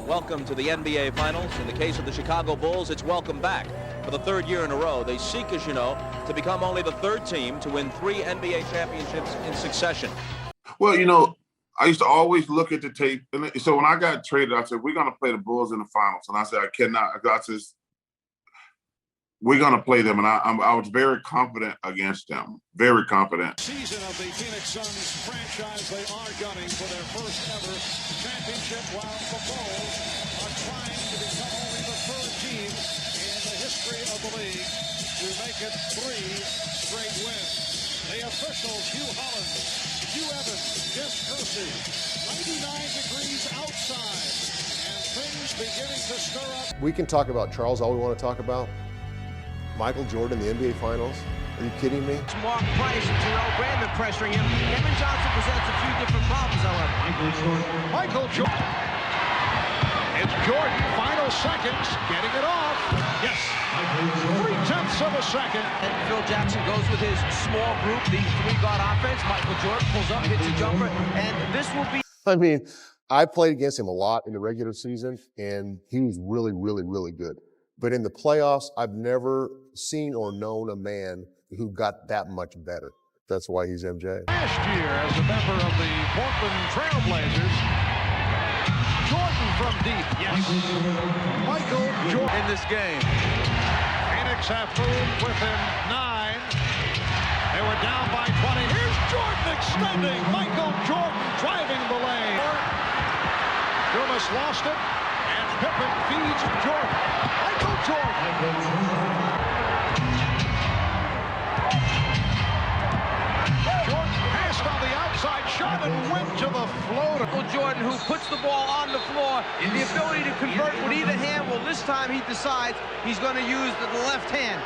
Welcome to the NBA Finals. In the case of the Chicago Bulls, it's welcome back. For the third year in a row, they seek, as you know, to become only the third team to win 3 NBA championships in succession. Well, I used to always look at the tape. And so when I got traded, I said, we're going to play the Bulls in the finals. And I said, I cannot. I said, we're going to play them. And I was very confident against them, very confident. Season of the Phoenix Suns franchise, they are gunning for their first ever championship, while the Bulls are trying to become only the third team in the history of the league to make it 3 straight wins. The officials, Hugh Holland, Hugh Evans, Jess Kersey, 99 degrees outside, and things beginning to stir up. We can talk about Charles all we want to talk about. Michael Jordan, the NBA Finals. Are you kidding me? Mark Price and Terrell Brandon pressuring him. Kevin Johnson presents a few different problems, however. Michael Jordan. It's Jordan, final seconds, getting it off. Yes. 0.3 of a second. And Phil Jackson goes with his small group, the 3-guard offense. Michael Jordan pulls up, hits a jumper, and this will be... I mean, I played against him a lot in the regular season, and he was really, really, really good. But in the playoffs, I've never seen or known a man who got that much better. That's why he's MJ. Last year, as a member of the Portland Trail Blazers, Jordan from deep. Yes. Michael Jordan in this game. Phoenix have moved within 9. They were down by 20. Here's Jordan extending. Michael Jordan driving the lane. Dumas lost it, and Pippen feeds Jordan. Michael Jordan. On the outside shot and went to the floater. Michael Jordan, who puts the ball on the floor, the ability to convert with either hand. Well, this time he decides he's going to use the left hand.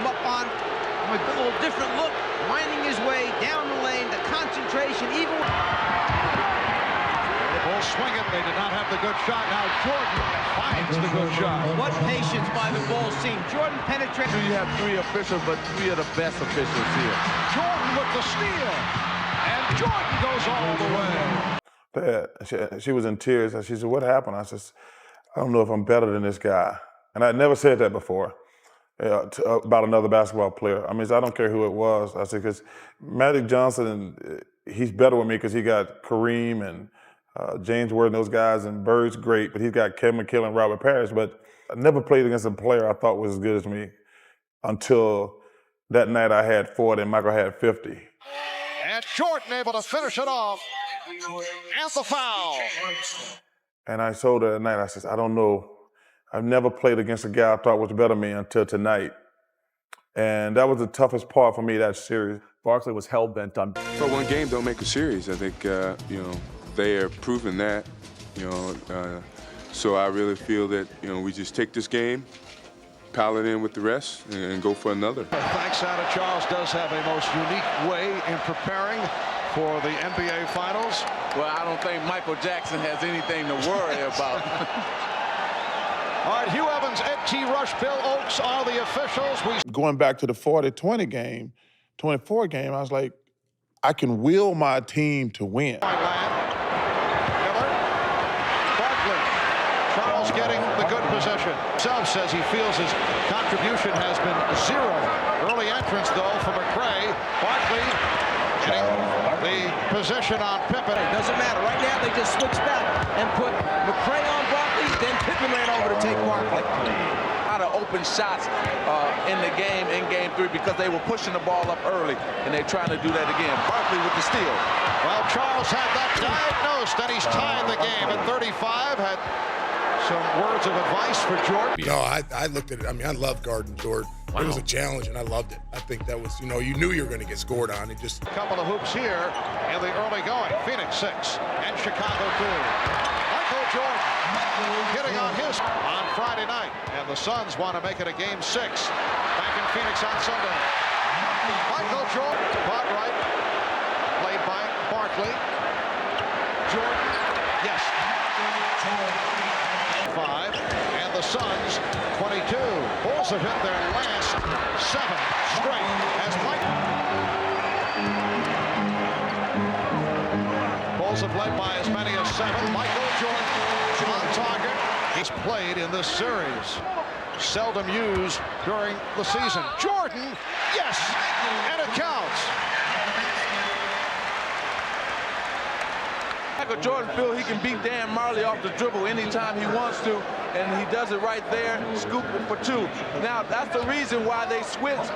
Up on a little different look, winding his way down the lane, the concentration, even... The Bulls swing it. They did not have the good shot. Now Jordan finds the good shot. What patience by the Bulls team. Jordan penetrates. You have 3 officials, but 3 of the best officials here. Jordan with the steal. And Jordan goes all the way. She was in tears. And she said, what happened? I said, I don't know if I'm better than this guy. And I'd never said that before about another basketball player. I mean, I don't care who it was. I said, because Magic Johnson, he's better with me because he got Kareem and James Worth and those guys, and Bird's great, but he's got Kevin McHale and Robert Parrish. But I never played against a player I thought was as good as me until that night I had 40 and Michael had 50. And Jordan able to finish it off. And the foul. And I told her that night, I said, I don't know. I've never played against a guy I thought was better than me until tonight. And that was the toughest part for me, that series. Barkley was hell-bent on... But one game don't make a series. I think, they are proving that, so I really feel that, we just take this game, pile it in with the rest, and go for another. Thanks out of Charles does have a most unique way in preparing for the NBA Finals. Well, I don't think Michael Jackson has anything to worry about. All right, Hugh Evans, Ed T. Rush, Bill Oakes are the officials. Going back to the 40-20 game, 24 game, I was like, I can will my team to win. Charles getting the good possession. Self says he feels his contribution has been 0. Early entrance, though, for McRae. Barkley getting the position on Pippen. It doesn't matter. Right now, they just switched back and put McRae on Barkley, then Pippen ran over to take Barkley. A lot of open shots in the game, in Game 3, because they were pushing the ball up early, and they're trying to do that again. Barkley with the steal. Well, Charles had that diagnosed, and he's tied the game at 35. Had some words of advice for Jordan. No, I looked at it. I mean, I love guarding Jordan. Wow. It was a challenge, and I loved it. I think that was, you knew you were going to get scored on. It just... A couple of hoops here in the early going. Phoenix 6 and Chicago 2. Michael Jordan hitting on his on Friday night, and the Suns want to make it a Game 6 back in Phoenix on Sunday. Michael Jordan caught right, played by Barkley. Jordan, yes. 5, and the Suns 22. Bulls have hit their last 7 straight as Michael. Bulls have led by as many as 7. Michael Jordan on target. He's played in this series. Seldom used during the season. Jordan, yes, and it counts. Michael Jordan feels he can beat Dan Marley off the dribble anytime he wants to, and he does it right there, scoop it for two. Now, that's the reason why they switched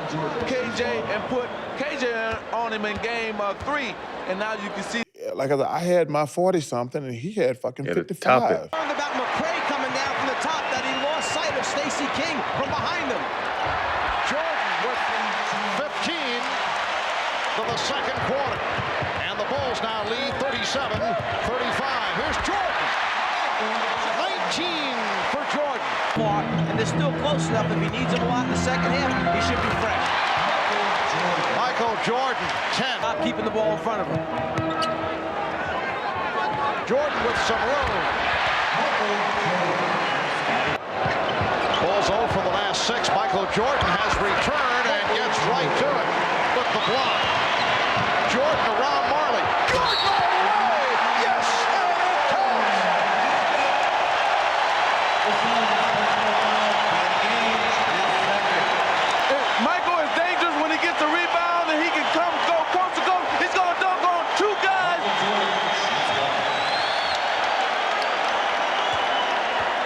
KJ and put KJ on him in game 3, and now you can see. Like I had my 40-something, and he had fucking 55. About McCray coming down from the top, that he lost sight of Stacey King from behind him. Jordan with 15 to the second quarter. And the Bulls now lead 37-35. Here's Jordan. 19 for Jordan. And they're still close enough. If he needs him a lot in the second half, he should be fresh. Michael Jordan, 10. Stop keeping the ball in front of him. Jordan with some room. Bulls 0 for the last 6. Michael Jordan has returned and gets right to it with the block. Jordan around Marley. Jordan all the way! Yes! And it counts! Michael is dangerous when he gets a rebound and he can go coast to coast. He's going to dunk on 2 guys.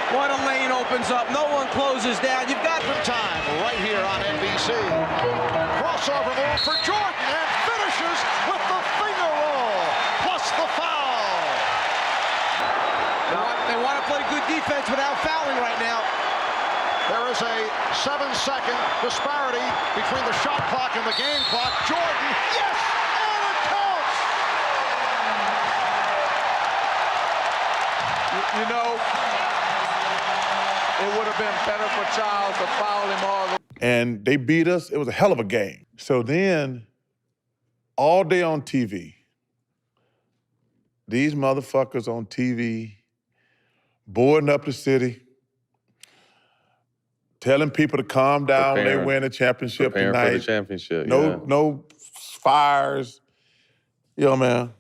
What a lane opens up. No one closes down. You've got Time right here on NBC. Crossover move for Jordan and finishes with the finger roll plus the foul. They want to play good defense without fouling right now. There is a 7-second disparity between the shot clock and the game clock. Jordan, yes, and it counts. You know, it would have been better for Charles to foul him all the way. And they beat us. It was a hell of a game. So then, all day on TV, these motherfuckers on TV, boarding up the city, telling people to calm down when they win a championship tonight. For the championship, No fires. Yo, man.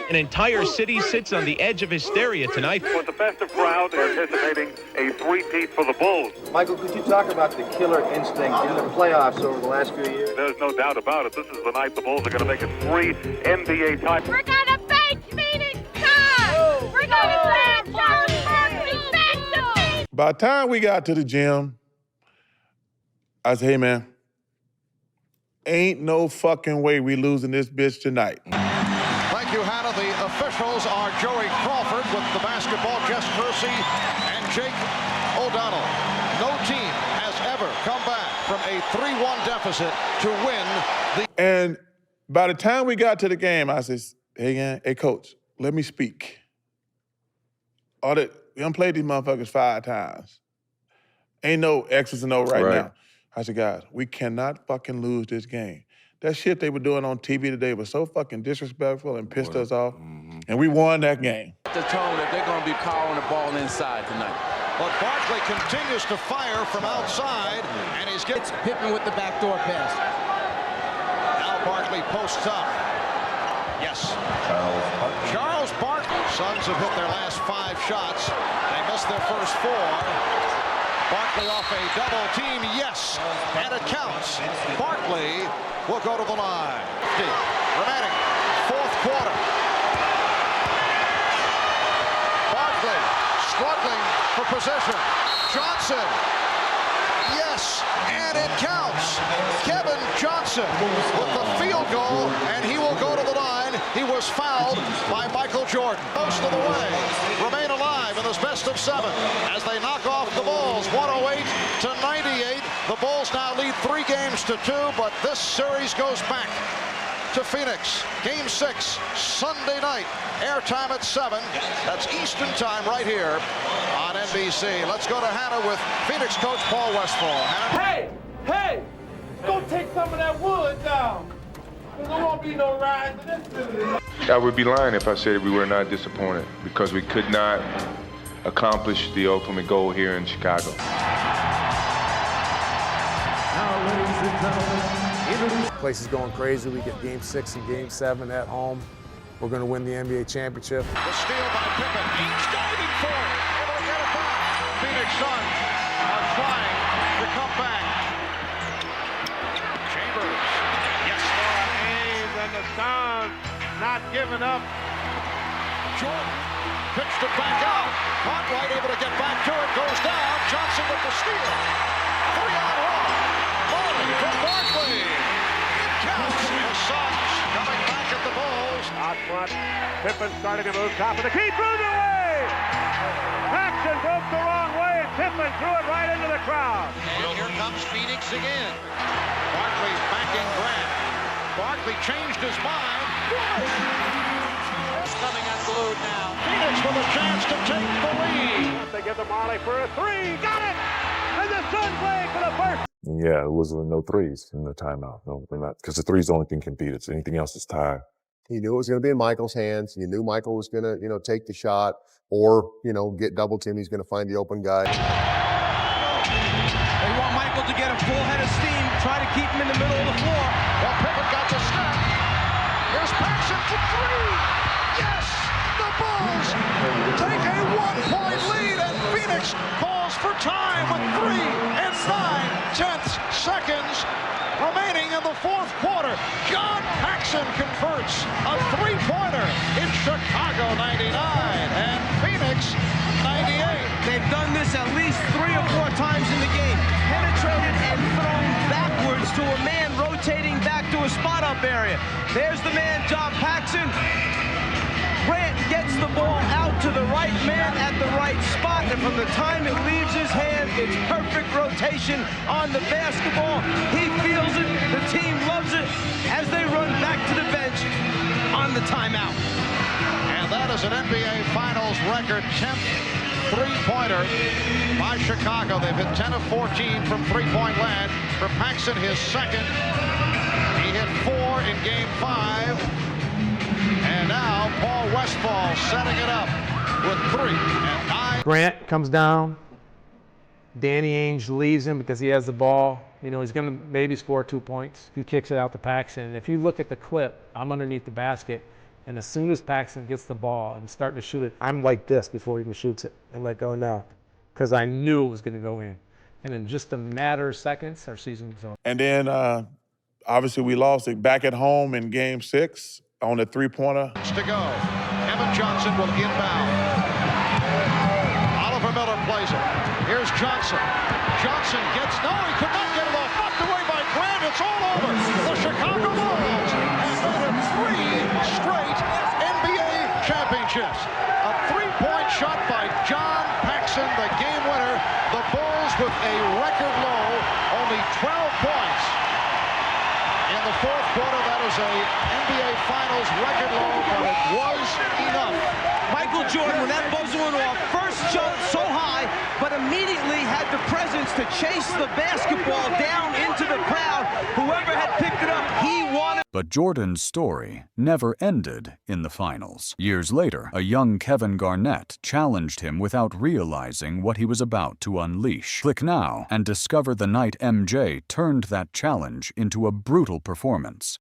An entire city sits on the edge of hysteria tonight. With the festive crowd anticipating a three-peat for the Bulls. Michael, could you talk about the killer instinct in the playoffs over the last few years? There's no doubt about it. This is the night the Bulls are going to make it 3 NBA titles. We're going to beat Phoenix Suns! We're going to send Charles Barkley back to Phoenix! By the time we got to the gym, I said, hey, man, ain't no fucking way we losing this bitch tonight. Thank you, Hannah. The officials are Joey Crawford with the basketball, Jess Kersey, and Jake O'Donnell. No team has ever come back from a 3-1 deficit to win the... And by the time we got to the game, I said, hey, coach, let me speak. We done played these motherfuckers 5 times. Ain't no X's and O right now. I said, guys, we cannot fucking lose this game. That shit they were doing on TV today was so fucking disrespectful and pissed us off. And we won that game. The tone that they're going to be powering the ball inside tonight. But Barkley continues to fire from outside, and he's getting... It's Pippen with the backdoor pass. Now Barkley posts up. Yes. Charles Barkley. Suns have hit their last 5 shots. They missed their first 4. Barkley off a double team, yes, and it counts. Barkley will go to the line. Remaining 4th quarter. Barkley struggling for position. Johnson, yes, and it counts. Kevin Johnson with the field goal, and he will go to the line. He was fouled by Michael Jordan. Most of the way, remain alive in this best of 7 as they knock off the Bulls 108-98. The Bulls now lead 3 games to 2, but this series goes back to Phoenix. Game 6, Sunday night. Airtime at 7. That's Eastern time right here on NBC. Let's go to Hannah with Phoenix coach Paul Westphal. Hannah? Hey! Go take some of that wood down. There won't be no rise in this business. I would be lying if I said we were not disappointed because we could not accomplish the ultimate goal here in Chicago. Now, ladies and gentlemen, the place is going crazy. We get Game 6 and Game 7 at home. We're going to win the NBA championship. The steal by Pippen. He's diving for it. Able to get it back. given up. Jordan pitched it back out. Cartwright able to get back to it. Goes down. Johnson with the steal. 3-on-1. Barkley from Barkley. Counts. His Suns coming back at the Bulls. Out front, Pippen starting to move top of the key. Threw it away! Paxson broke the wrong way, and Pippen threw it right into the crowd. And here comes Phoenix again. Barkley backing Grant. Barkley changed his mind. Coming unglued now. Phoenix with a chance to take the lead. They give the Marley for a three. Got it! And the Suns play for the first. Yeah, it was no threes in the timeout. No, they're not, because the three's the only thing competed. So anything else is tied. He knew it was going to be in Michael's hands. You knew Michael was going to, take the shot or, get double team. He's going to find the open guy. They want Michael to get a full head of steam, try to keep him in the middle of the floor. Well, Pippen got the step. Here's Paxson for three. Yes! The Bulls take a 1-point lead, and Phoenix calls for time with 3 9/10 seconds remaining in the fourth quarter. John Paxson converts a three-pointer in Chicago 99 and Phoenix 98. They've done this at least 3 or 4 times in the game. Penetrated and thrown backwards to a man rotating back to a spot-up area. There's the man, John Paxson. Grant gets the ball out to the right man at the right spot, and from the time it leaves his hand, it's perfect rotation on the basketball. He feels it, the team loves it, as they run back to the bench on the timeout. And that is an NBA Finals record 10th three-pointer by Chicago. They've hit 10 of 14 from three-point land. For Paxson, his second. He hit 4 in Game 5. And now Paul Westphal setting it up with 3 and 9. Grant comes down. Danny Ainge leaves him because he has the ball. He's going to maybe score 2 points. He kicks it out to Paxson. And if you look at the clip, I'm underneath the basket. And as soon as Paxson gets the ball and starting to shoot it, I'm like this before he even shoots it. I'm like, oh no, because I knew it was going to go in. And in just a matter of seconds, our season was over. And then obviously we lost it back at home in Game 6 on the three-pointer. To go. Evan Johnson will inbound. Oliver Miller plays it. Here's Johnson. Johnson gets, no, he could not get it off. Knocked away by Grant. It's all over. The Chicago Bulls have made it 3 straight NBA championships. A 3-point shot by John Paxson, the game winner. The Bulls with a record low, only 12 points. In the fourth quarter, that is a NBA Finals record low, but it was enough. Michael Jordan, when that buzzer went off, first jumped so high, but immediately had the presence to chase the basketball down into the crowd. Whoever had picked it up, he wanted. But Jordan's story never ended in the finals. Years later, a young Kevin Garnett challenged him without realizing what he was about to unleash. Click now and discover the night MJ turned that challenge into a brutal performance.